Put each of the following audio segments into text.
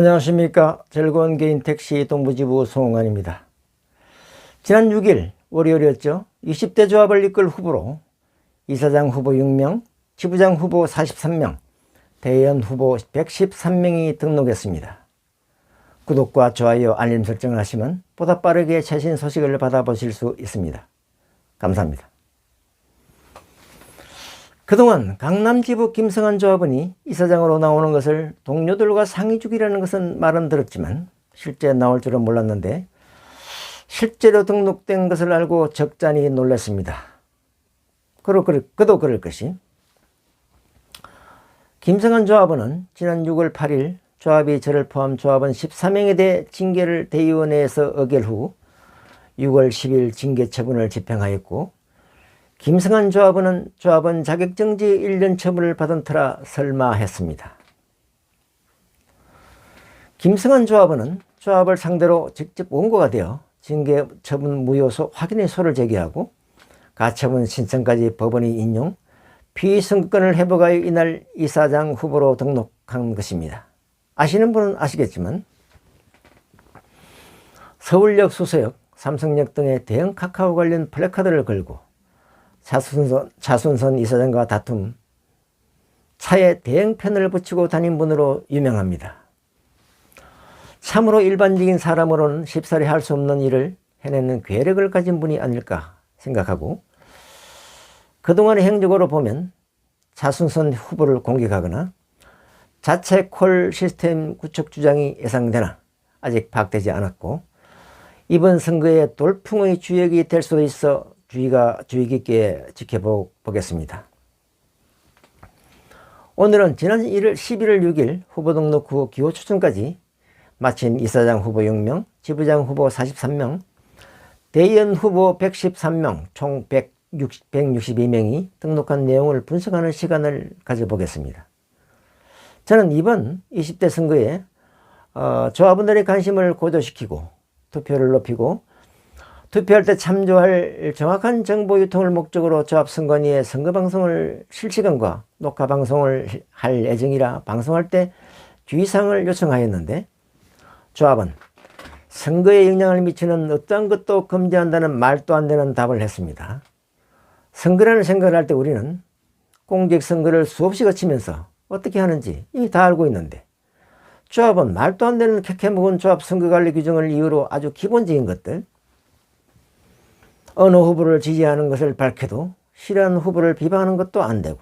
안녕하십니까. 즐거운 개인 택시 동부지부 송홍환입니다. 지난 6일 월요일이었죠. 20대 조합을 이끌 후보로 이사장 후보 6명, 지부장 후보 43명, 대의원 후보 113명이 등록했습니다. 구독과 좋아요, 알림 설정을 하시면 보다 빠르게 최신 소식을 받아보실 수 있습니다. 감사합니다. 그동안 강남지부 김성한 조합원이 이사장으로 나오는 것을 동료들과 상의 중이라는 것은 말은 들었지만 실제 나올 줄은 몰랐는데 실제로 등록된 것을 알고 적잖이 놀랐습니다. 그도 그럴 것이, 김성한 조합원은 지난 6월 8일 조합이 저를 포함 조합원 14명에 대해 징계를 대의원회에서 의결 후 6월 10일 징계 처분을 집행하였고, 김성한 조합원은 조합원 자격정지 1년 처분을 받은 터라 설마했습니다. 김성한 조합원은 조합을 상대로 직접 원고가 되어 징계 처분 무효소 확인의소를 제기하고 가처분 신청까지 법원이 인용, 피선거권을 회복하여 이날 이사장 후보로 등록한 것입니다. 아시는 분은 아시겠지만 서울역, 수서역, 삼성역 등의 대형 카카오 관련 플래카드를 걸고 차순선 이사장과 다툼, 차에 대형펜을 붙이고 다닌 분으로 유명합니다. 참으로 일반적인 사람으로는 쉽사리 할 수 없는 일을 해내는 괴력을 가진 분이 아닐까 생각하고, 그동안의 행적으로 보면 차순선 후보를 공격하거나 자체 콜 시스템 구축 주장이 예상되나 아직 파악되지 않았고, 이번 선거에 돌풍의 주역이 될 수도 있어 주의 깊게 지켜보겠습니다. 오늘은 지난 11월 6일 후보 등록 후 기호 추천까지 마친 이사장 후보 6명, 지부장 후보 43명, 대의원 후보 113명, 총 162명이 등록한 내용을 분석하는 시간을 가져보겠습니다. 저는 이번 20대 선거에 조합원들의 관심을 고조시키고 투표를 높이고 투표할 때 참조할 정확한 정보 유통을 목적으로 조합선관위에 선거방송을 실시간과 녹화방송을 할 예정이라 방송할 때 주의사항을 요청하였는데, 조합은 선거에 영향을 미치는 어떠한 것도 금지한다는 말도 안 되는 답을 했습니다. 선거라는 생각을 할 때 우리는 공직선거를 수없이 거치면서 어떻게 하는지 이미 다 알고 있는데, 조합은 말도 안 되는 캐캐묵은 조합 선거관리 규정을 이유로 아주 기본적인 것들, 어느 후보를 지지하는 것을 밝혀도 싫어하는 후보를 비방하는 것도 안 되고,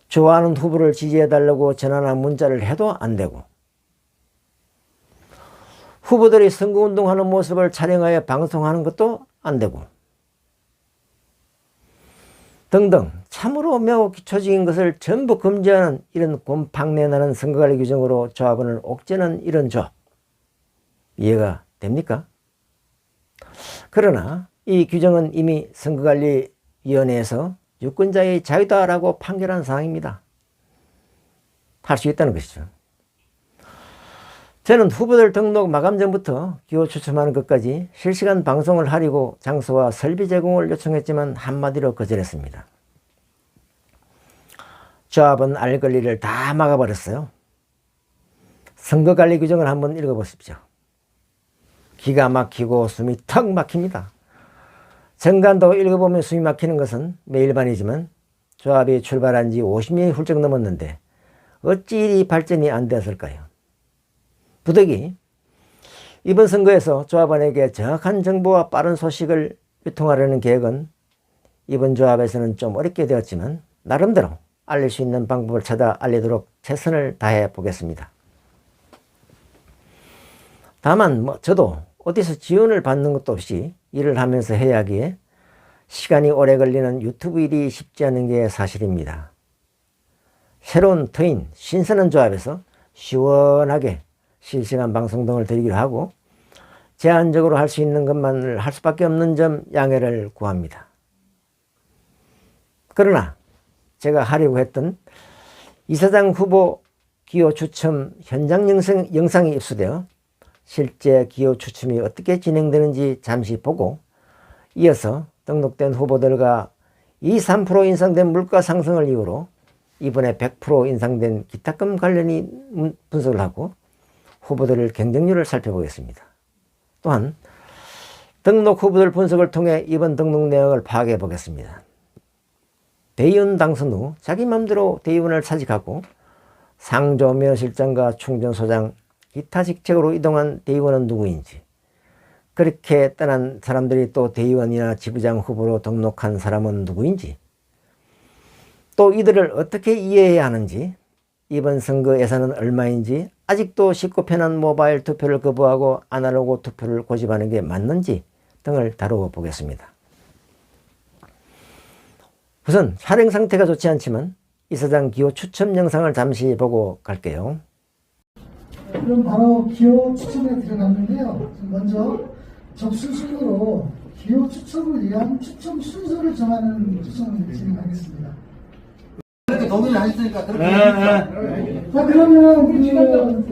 좋아하는 후보를 지지해달라고 전화나 문자를 해도 안 되고, 후보들이 선거운동하는 모습을 촬영하여 방송하는 것도 안 되고, 등등 참으로 매우 기초적인 것을 전부 금지하는 이런 곰팡내나는 선거관리 규정으로 조합원을 옥죄는 이런 조합, 이해가 됩니까? 그러나 이 규정은 이미 선거관리위원회에서 유권자의 자유다라고 판결한 사항입니다. 할 수 있다는 것이죠. 저는 후보들 등록 마감 전부터 기호 추첨하는 것까지 실시간 방송을 하려고 장소와 설비 제공을 요청했지만 한마디로 거절했습니다. 조합은 알 권리를 다 막아버렸어요. 선거관리 규정을 한번 읽어보십시오. 기가 막히고 숨이 턱 막힙니다. 정관도 읽어보면 숨이 막히는 것은 매일반이지만 조합이 출발한 지 50년이 훌쩍 넘었는데 어찌 이리 발전이 안 되었을까요? 부득이 이번 선거에서 조합원에게 정확한 정보와 빠른 소식을 유통하려는 계획은 이번 조합에서는 좀 어렵게 되었지만 나름대로 알릴 수 있는 방법을 찾아 알리도록 최선을 다해 보겠습니다. 다만 저도 어디서 지원을 받는 것도 없이 일을 하면서 해야 하기에 시간이 오래 걸리는 유튜브 일이 쉽지 않은 게 사실입니다. 새로운 터인 신선한 조합에서 시원하게 실시간 방송 등을 드리기로 하고 제한적으로 할 수 있는 것만을 할 수밖에 없는 점 양해를 구합니다. 그러나 제가 하려고 했던 이사장 후보 기호 추첨 현장 영상이 입수되어 실제 기호 추첨이 어떻게 진행되는지 잠시 보고 이어서 등록된 후보들과 2~3% 인상된 물가 상승을 이유로 이번에 100% 인상된 기타금 관련이 분석을 하고 후보들을 경쟁률을 살펴보겠습니다. 또한 등록 후보들 분석을 통해 이번 등록 내역을 파악해 보겠습니다. 대의원 당선 후 자기 맘대로 대의원을 사직하고 상조면허실장과 충전소장 기타 직책으로 이동한 대의원은 누구인지, 그렇게 떠난 사람들이 또 대의원이나 지부장 후보로 등록한 사람은 누구인지, 또 이들을 어떻게 이해해야 하는지, 이번 선거 예산은 얼마인지, 아직도 쉽고 편한 모바일 투표를 거부하고 아날로그 투표를 고집하는 게 맞는지 등을 다루어 보겠습니다. 우선 촬영 상태가 좋지 않지만 이사장 기호 추첨 영상을 잠시 보고 갈게요. 그럼 바로 기호 추첨에 들어갔는데요. 먼저 접수 순으로 기호 추첨을 위한 추첨 순서를 정하는 추첨을 진행하겠습니다. 그렇게 동의를 안 했으니까 그렇게 자, 그러면 그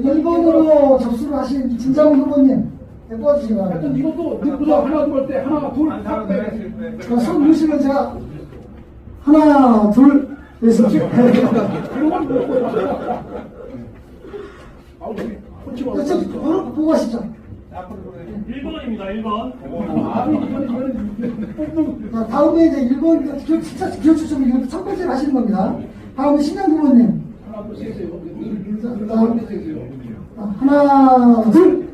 1번으로 접수를 하신 진장훈 후보님 뽑아주시기 바랍니다. 이것도 누구도 하나 둘때 하나 둘 빼. 손 누시면 제가 하나 둘 해서 보고 하시죠. 1번입니다. 1번. 자, 다음에 이제 1번 기호 추첨 이거 첫 번째로 하시는 겁니다. 다음에 신장 후보님. 하나 둘 셋. 하나 둘.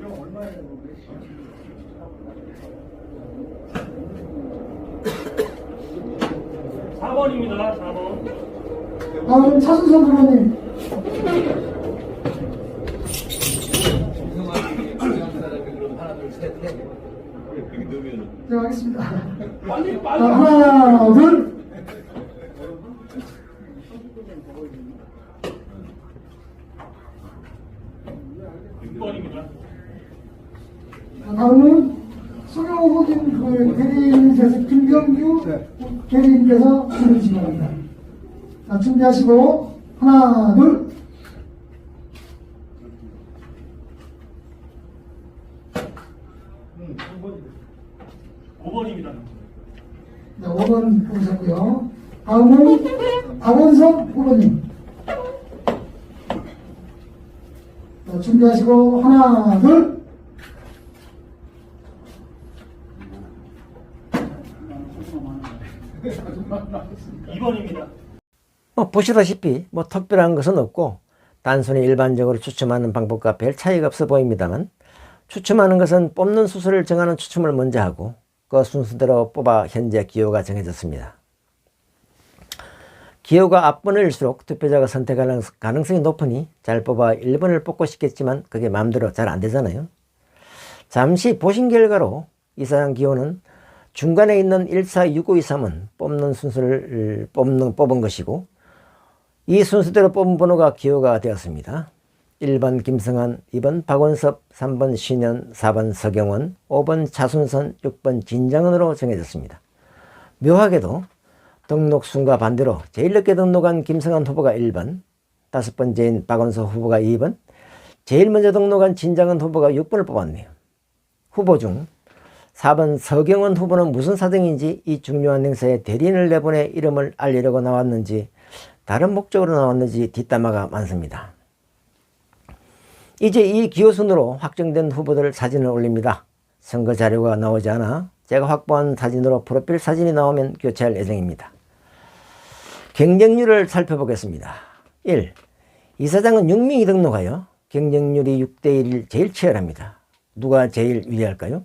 (4번입니다) 4번. 다음 차순선 후보님. 네, 알겠습니다. 빨리 자, 하나 둘. 6번입니다. 다음은 소경 후보님 그 대리인께서 김경규 대리인께서 해주시기 바랍니다. 자, 준비하시고 하나 둘. 5번입니다. 네, 5번 보셨고요. 다음은 박원석 후보님. 자, 준비하시고 하나 둘. 2번입니다. 보시다시피 특별한 것은 없고 단순히 일반적으로 추첨하는 방법과 별 차이가 없어 보입니다만, 추첨하는 것은 뽑는 순서를 정하는 추첨을 먼저 하고 그 순서대로 뽑아 현재 기호가 정해졌습니다. 기호가 앞번일수록 투표자가 선택할 가능성이 높으니 잘 뽑아 1번을 뽑고 싶겠지만 그게 마음대로 잘 안되잖아요. 잠시 보신 결과로 이사장 기호는 중간에 있는 1, 4, 6, 5, 2, 3은 뽑는 순서를 뽑은 것이고, 이 순서대로 뽑은 번호가 기호가 되었습니다. 1번 김성한, 2번 박원섭, 3번 신현, 4번 서경원, 5번 차순선, 6번 진장은으로 정해졌습니다. 묘하게도 등록 순과 반대로 제일 늦게 등록한 김성한 후보가 1번, 5번째인 박원섭 후보가 2번, 제일 먼저 등록한 진장은 후보가 6번을 뽑았네요. 후보 중 4번 서경원 후보는 무슨 사정인지 이 중요한 행사에 대리인을 내보내 이름을 알리려고 나왔는지 다른 목적으로 나왔는지 뒷담화가 많습니다. 이제 이 기호순으로 확정된 후보들 사진을 올립니다. 선거 자료가 나오지 않아 제가 확보한 사진으로 프로필 사진이 나오면 교체할 예정입니다. 경쟁률을 살펴보겠습니다. 1. 이사장은 6명이 등록하여 경쟁률이 6대1일 제일 치열합니다. 누가 제일 유리할까요?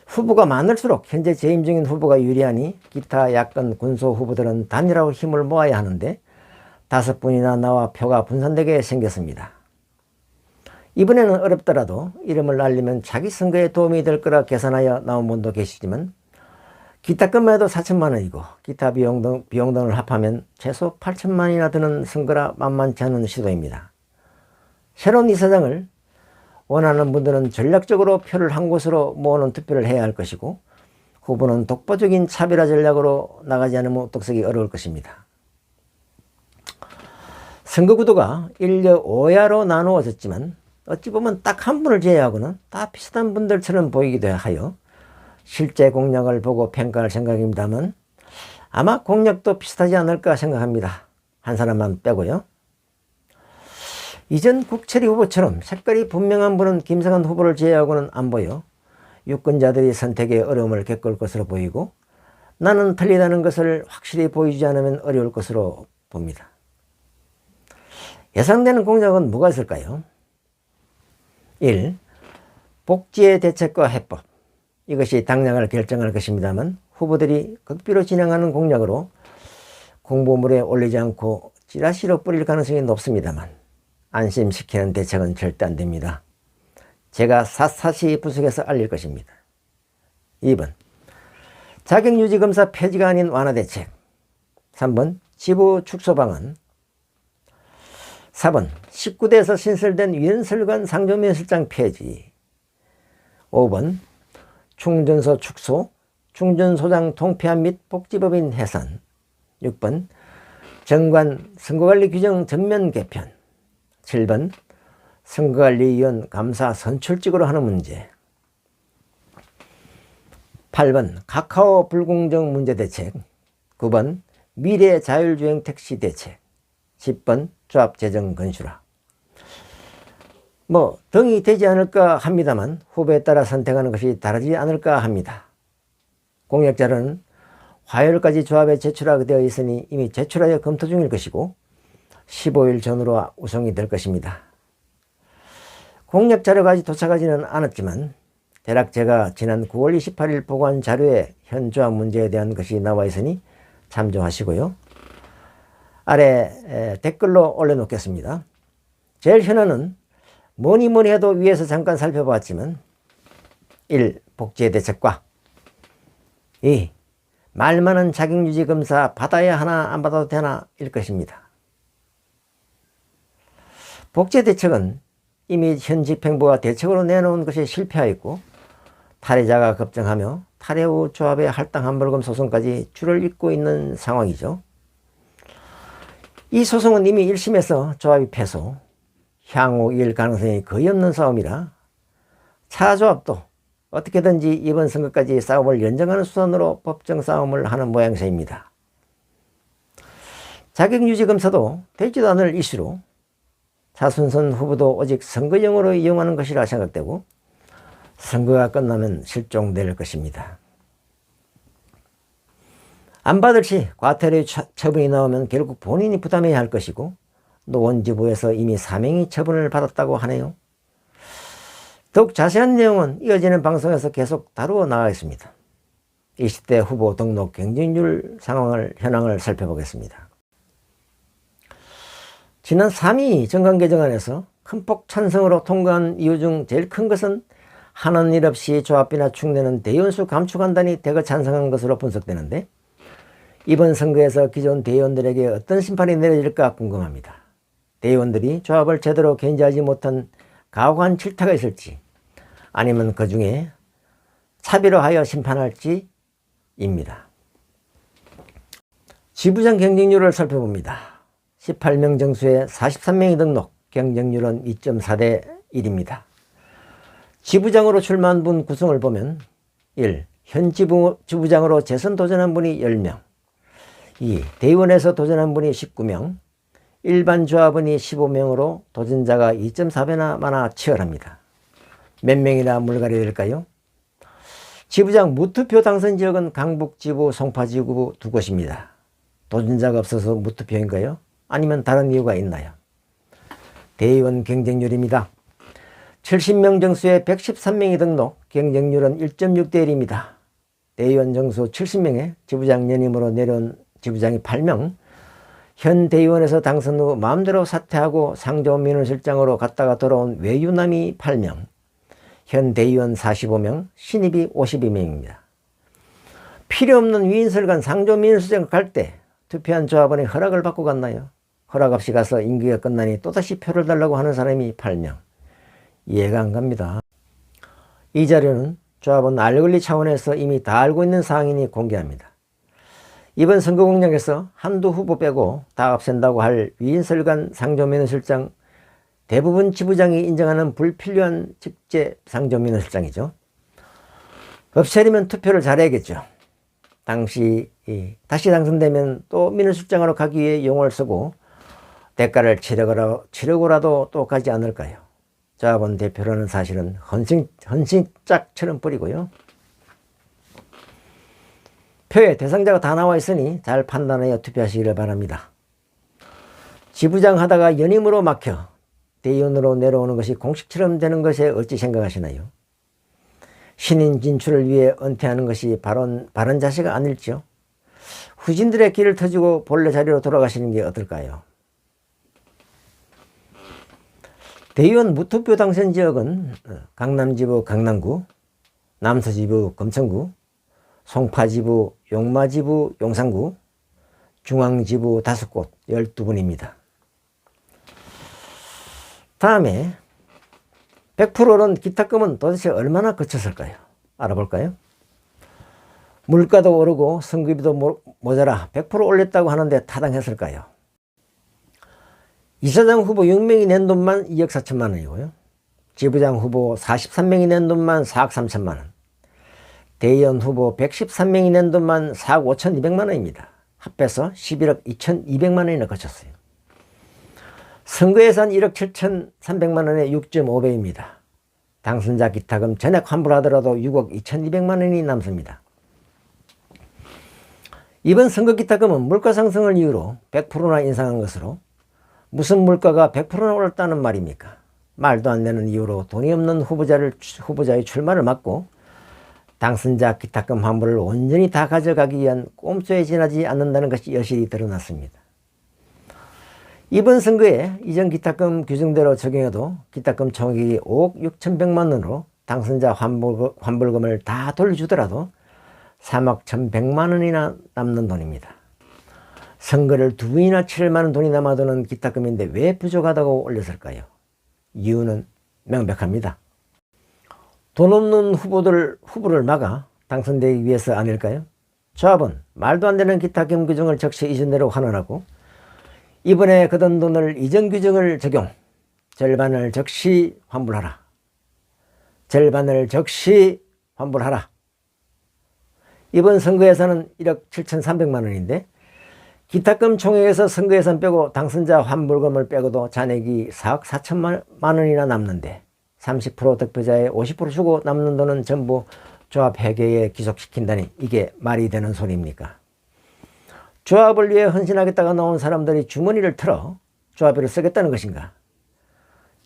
후보가 많을수록 현재 재임 중인 후보가 유리하니 기타 야권 군소 후보들은 단일화로 힘을 모아야 하는데 5분이나 나와 표가 분산되게 생겼습니다. 이번에는 어렵더라도 이름을 알리면 자기 선거에 도움이 될 거라 계산하여 나온 분도 계시지만 기타금만 해도 4천만 원이고 기타 비용 등을 합하면 최소 8천만 원이나 드는 선거라 만만치 않은 시도입니다. 새로운 이사장을 원하는 분들은 전략적으로 표를 한 곳으로 모으는 투표를 해야 할 것이고, 후보는 독보적인 차별화 전략으로 나가지 않으면 독석이 어려울 것입니다. 선거구도가 1여 5야로 나누어졌지만 어찌 보면 딱 한 분을 제외하고는 다 비슷한 분들처럼 보이기도 하여 실제 공약을 보고 평가할 생각입니다만 아마 공약도 비슷하지 않을까 생각합니다. 한 사람만 빼고요. 이전 국철이 후보처럼 색깔이 분명한 분은 김성한 후보를 제외하고는 안 보여 유권자들이 선택에 어려움을 겪을 것으로 보이고 나는 틀리다는 것을 확실히 보이지 않으면 어려울 것으로 봅니다. 예상되는 공약은 뭐가 있을까요? 1. 복지의 대책과 해법. 이것이 당락을 결정할 것입니다만 후보들이 극비로 진행하는 공약으로 공보물에 올리지 않고 찌라시로 뿌릴 가능성이 높습니다만 안심시키는 대책은 절대 안 됩니다. 제가 샅샅이 분석해서 알릴 것입니다. 2번 자격유지검사 폐지가 아닌 완화대책. 3번 지부 축소 방안. 4번 19대에서 신설된 위원설관 상조위원실장 폐지. 5번 충전소 축소, 충전소장 통폐합 및 복지법인 해산. 6번 정관 선거관리 규정 전면 개편. 7번 선거관리위원 감사 선출직으로 하는 문제. 8번 카카오 불공정 문제 대책. 9번 미래 자율주행 택시 대책. 10번 조합 재정 건수라. 등이 되지 않을까 합니다만 후보에 따라 선택하는 것이 다르지 않을까 합니다. 공약자료는 화요일까지 조합에 제출하게 되어 있으니 이미 제출하여 검토 중일 것이고 15일 전후로 우송이 될 것입니다. 공약자료가 아직 도착하지는 않았지만 대략 제가 지난 9월 28일 보고한 자료에 현 조합 문제에 대한 것이 나와 있으니 참조하시고요. 아래 댓글로 올려놓겠습니다. 제일 현안은 뭐니 해도 위에서 잠깐 살펴봤지만 1. 복지의 대책과 2. 말 많은 자격유지 검사 받아야 하나 안 받아도 되나 일 것입니다. 복지의 대책은 이미 현 집행부가 대책으로 내놓은 것이 실패하였고 탈의자가 급증하며 탈의 후 조합의 할당 환불금 소송까지 줄을 잇고 있는 상황이죠. 이 소송은 이미 1심에서 조합이 패소, 향후 이을 가능성이 거의 없는 싸움이라 차조합도 어떻게든지 이번 선거까지 싸움을 연장하는 수단으로 법정 싸움을 하는 모양새입니다. 자격유지검사도 되지도 않을 이슈로 차순선 후보도 오직 선거용으로 이용하는 것이라 생각되고 선거가 끝나면 실종될 것입니다. 안 받을 시 과태료 처분이 나오면 결국 본인이 부담해야 할 것이고 노원지부에서 이미 4명이 처분을 받았다고 하네요. 더욱 자세한 내용은 이어지는 방송에서 계속 다루어 나가겠습니다. 20대 후보 등록 경쟁률 현황을 살펴보겠습니다. 지난 3.2 정관개정안에서 큰 폭 찬성으로 통과한 이유 중 제일 큰 것은 하는 일 없이 조합비나 축내는 대의원수 감축한다니 대거 찬성한 것으로 분석되는데 이번 선거에서 기존 대의원들에게 어떤 심판이 내려질까 궁금합니다. 대의원들이 조합을 제대로 견제하지 못한 가혹한 질타가 있을지 아니면 그 중에 차별화하여 심판할지입니다. 지부장 경쟁률을 살펴봅니다. 18명 정수에 43명이 등록, 경쟁률은 2.4대 1입니다. 지부장으로 출마한 분 구성을 보면 1. 현 지부장으로 재선 도전한 분이 10명 2. 대의원에서 도전한 분이 19명 일반 조합원이 15명으로 도전자가 2.4배나 많아 치열합니다. 몇 명이나 물갈이 될까요? 지부장 무투표 당선 지역은 강북지부, 송파지구 두 곳입니다. 도전자가 없어서 무투표인가요? 아니면 다른 이유가 있나요? 대의원 경쟁률입니다. 70명 정수에 113명이 등록, 경쟁률은 1.6대 1입니다. 대의원 정수 70명에 지부장 연임으로 내려온 지부장이 8명, 현 대의원에서 당선 후 마음대로 사퇴하고 상조민원실장으로 갔다가 돌아온 외유남이 8명, 현 대의원 45명, 신입이 52명입니다. 필요 없는 위인설관 상조민원실장 갈 때 투표한 조합원의 허락을 받고 갔나요? 허락 없이 가서 임기가 끝나니 또다시 표를 달라고 하는 사람이 8명. 이해가 안 갑니다. 이 자료는 조합원 알권리 차원에서 이미 다 알고 있는 사항이니 공개합니다. 이번 선거 공약에서 한두 후보 빼고 다 없앤다고 할 위인설관 상조민원실장 대부분 지부장이 인정하는 불필요한 직제 상조민원실장이죠. 없애려면 투표를 잘해야겠죠. 당시 다시 당선되면 또 민원실장으로 가기 위해 용을 쓰고 대가를 치르고라도 또 가지 않을까요? 조합원 대표라는 사실은 헌신짝처럼 뿌리고요. 표의 대상자가 다 나와 있으니 잘 판단하여 투표하시기를 바랍니다. 지부장 하다가 연임으로 막혀 대의원으로 내려오는 것이 공식처럼 되는 것에 어찌 생각하시나요? 신인 진출을 위해 은퇴하는 것이 바른 자세가 아닐지요? 후진들의 길을 터주고 본래 자리로 돌아가시는 게 어떨까요? 대의원 무투표 당선 지역은 강남지부 강남구, 남서지부 금천구, 송파지부 용마지부 용산구, 중앙지부 5곳 12군입니다. 다음에 100%는 기탁금은 도대체 얼마나 거쳤을까요? 알아볼까요? 물가도 오르고 선거비도 모자라 100% 올렸다고 하는데 타당했을까요? 이사장 후보 6명이 낸 돈만 2억 4천만 원이고요. 지부장 후보 43명이 낸 돈만 4억 3천만 원. 대의원 후보 113명이 낸 돈만 4억 5천2백만 원입니다. 합해서 11억 2,200만 원이나 거쳤어요. 선거예산 1억 7천3백만 원의 6.5배입니다. 당선자 기타금 전액 환불하더라도 6억 2,200만 원이 남습니다. 이번 선거 기타금은 물가 상승을 이유로 100%나 인상한 것으로 무슨 물가가 100%나 올랐다는 말입니까? 말도 안 되는 이유로 돈이 없는 후보자의 출마를 막고 당선자 기탁금 환불을 온전히 다 가져가기 위한 꼼수에 지나지 않는다는 것이 여실히 드러났습니다. 이번 선거에 이전 기탁금 규정대로 적용해도 기탁금 총액이 5억 6,100만 원으로 당선자 환불금을 다 돌려주더라도 3억 1,100만 원이나 남는 돈입니다. 선거를 2번이나 치를 만한 돈이 남아도는 기탁금인데 왜 부족하다고 올렸을까요? 이유는 명백합니다. 돈 없는 후보를 막아 당선되기 위해서 아닐까요? 조합은 말도 안 되는 기탁금 규정을 적시 이전대로 환원하고 이번에 거둔 돈을 이전 규정을 적용, 절반을 적시 환불하라. 절반을 적시 환불하라. 이번 선거예산은 1억 7,300만 원인데 기탁금 총액에서 선거예산 빼고 당선자 환불금을 빼고도 잔액이 4억 4천만 원이나 남는데 30% 득표자의 50% 주고 남는 돈은 전부 조합 회계에 귀속시킨다니 이게 말이 되는 소리입니까? 조합을 위해 헌신하겠다가 나온 사람들이 주머니를 털어 조합비를 쓰겠다는 것인가?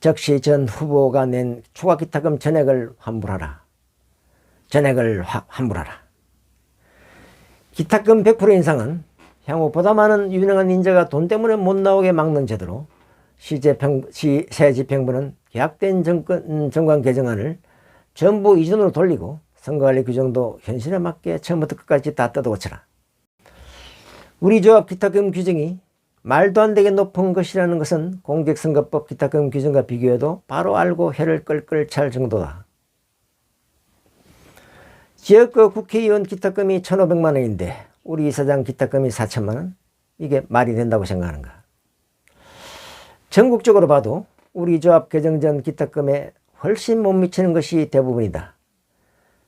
적시 전 후보가 낸 추가 기탁금 전액을 환불하라. 전액을 환불하라. 기탁금 100% 인상은 향후 보다 많은 유능한 인재가 돈 때문에 못 나오게 막는 제도로 시세집행부는 계약된 정관 개정안을 전부 이전으로 돌리고 선거관리 규정도 현실에 맞게 처음부터 끝까지 다 뜯어고쳐라. 우리 조합 기탁금 규정이 말도 안 되게 높은 것이라는 것은 공직선거법 기탁금 규정과 비교해도 바로 알고 혀를 끌끌 찰 정도다. 지역구 국회의원 기탁금이 1,500만 원인데 우리 이사장 기탁금이 4천만 원? 이게 말이 된다고 생각하는가? 전국적으로 봐도 우리 조합 개정 전 기탁금에 훨씬 못 미치는 것이 대부분이다.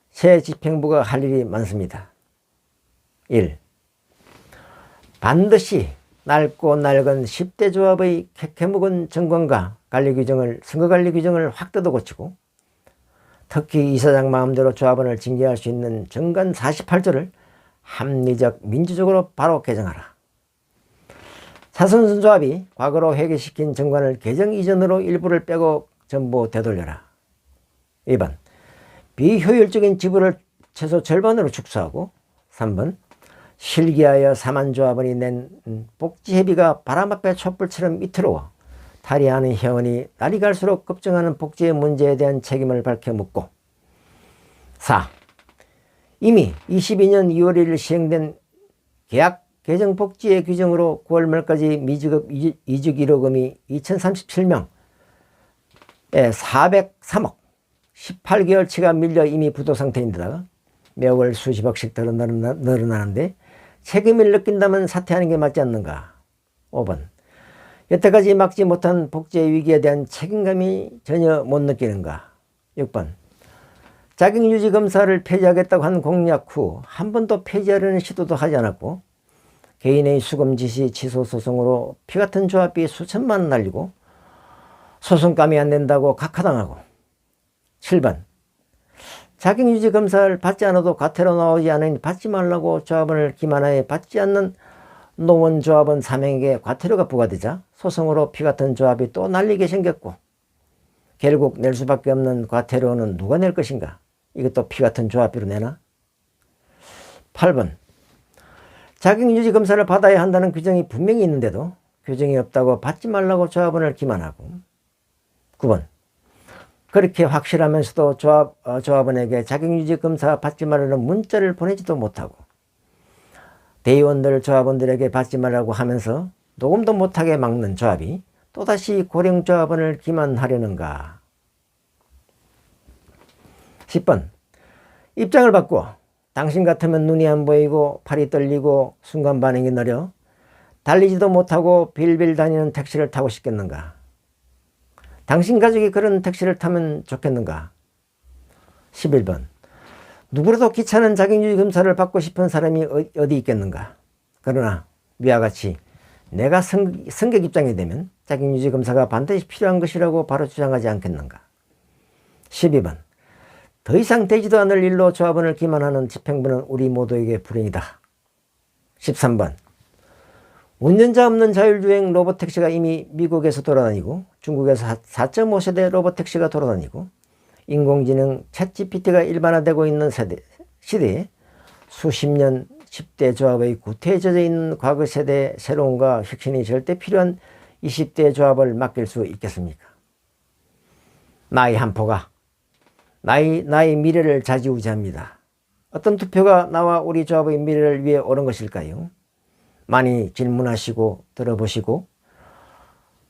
새 집행부가 할 일이 많습니다. 1. 반드시 낡고 낡은 10대 조합의 캐캐묵은 정관과 선거관리 규정을 확 뜯어 고치고 특히 이사장 마음대로 조합원을 징계할 수 있는 정관 48조를 합리적 민주적으로 바로 개정하라. 차선순 조합이 과거로 회계시킨 정관을 개정 이전으로 일부를 빼고 전부 되돌려라. 2번 비효율적인 지불을 최소 절반으로 축소하고 3번 실기하여 사만조합원이 낸 복지회비가 바람 앞에 촛불처럼 위태로워 탈의하는 회원이 날이 갈수록 급증하는 복지의 문제에 대한 책임을 밝혀 묻고 4. 이미 22년 2월 1일 시행된 계약 개정 복지의 규정으로 9월 말까지 미지급 이직 1호금이 2037명에 403억 18개월치가 밀려 이미 부도 상태인데다가 매월 수십억씩 더 늘어나는데 책임을 느낀다면 사퇴하는 게 맞지 않는가? 5번 여태까지 막지 못한 복지의 위기에 대한 책임감이 전혀 못 느끼는가? 6번 자격유지 검사를 폐지하겠다고 한 공약 후 한 번도 폐지하려는 시도도 하지 않았고 개인의 수검 지시 취소 소송으로 피 같은 조합비 수천만 원 날리고 소송감이 안 된다고 각하당하고 7번 자격유지 검사를 받지 않아도 과태료 나오지 않으니 받지 말라고 조합원을 기만하여 받지 않는 노원조합원 3명에게 과태료가 부과되자 소송으로 피 같은 조합이 또 날리게 생겼고 결국 낼 수밖에 없는 과태료는 누가 낼 것인가? 이것도 피 같은 조합비로 내나? 8번 자격유지 검사를 받아야 한다는 규정이 분명히 있는데도 규정이 없다고 받지 말라고 조합원을 기만하고 9번 그렇게 확실하면서도 조합원에게 자격유지 검사 받지 말라는 문자를 보내지도 못하고 대의원들 조합원들에게 받지 말라고 하면서 녹음도 못하게 막는 조합이 또다시 고령 조합원을 기만하려는가. 10번 입장을 바꿔 당신 같으면 눈이 안 보이고 팔이 떨리고 순간 반응이 느려 달리지도 못하고 빌빌 다니는 택시를 타고 싶겠는가. 당신 가족이 그런 택시를 타면 좋겠는가. 11번 누구라도 귀찮은 자격유지 검사를 받고 싶은 사람이 어디 있겠는가. 그러나 위와 같이 내가 승객 입장이 되면 자격유지 검사가 반드시 필요한 것이라고 바로 주장하지 않겠는가. 12번 더 이상 되지도 않을 일로 조합원을 기만하는 집행부는 우리 모두에게 불행이다. 13번 운전자 없는 자율주행 로봇택시가 이미 미국에서 돌아다니고 중국에서 4.5세대 로봇택시가 돌아다니고 인공지능 챗GPT가 일반화되고 있는 시대에 수십 년 10대 조합의 구태에 젖어 있는 과거 세대의 새로움과 혁신이 절대 필요한 20대 조합을 맡길 수 있겠습니까? 나의 한 포가 나의 미래를 좌지우지합니다. 어떤 투표가 나와 우리 조합의 미래를 위해 옳은 것일까요? 많이 질문하시고 들어보시고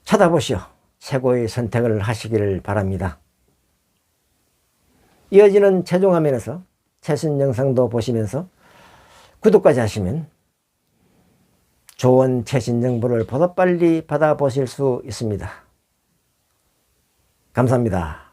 찾아보시어 최고의 선택을 하시기를 바랍니다. 이어지는 최종 화면에서 최신 영상도 보시면서 구독까지 하시면 좋은 최신 정보를 보다 빨리 받아보실 수 있습니다. 감사합니다.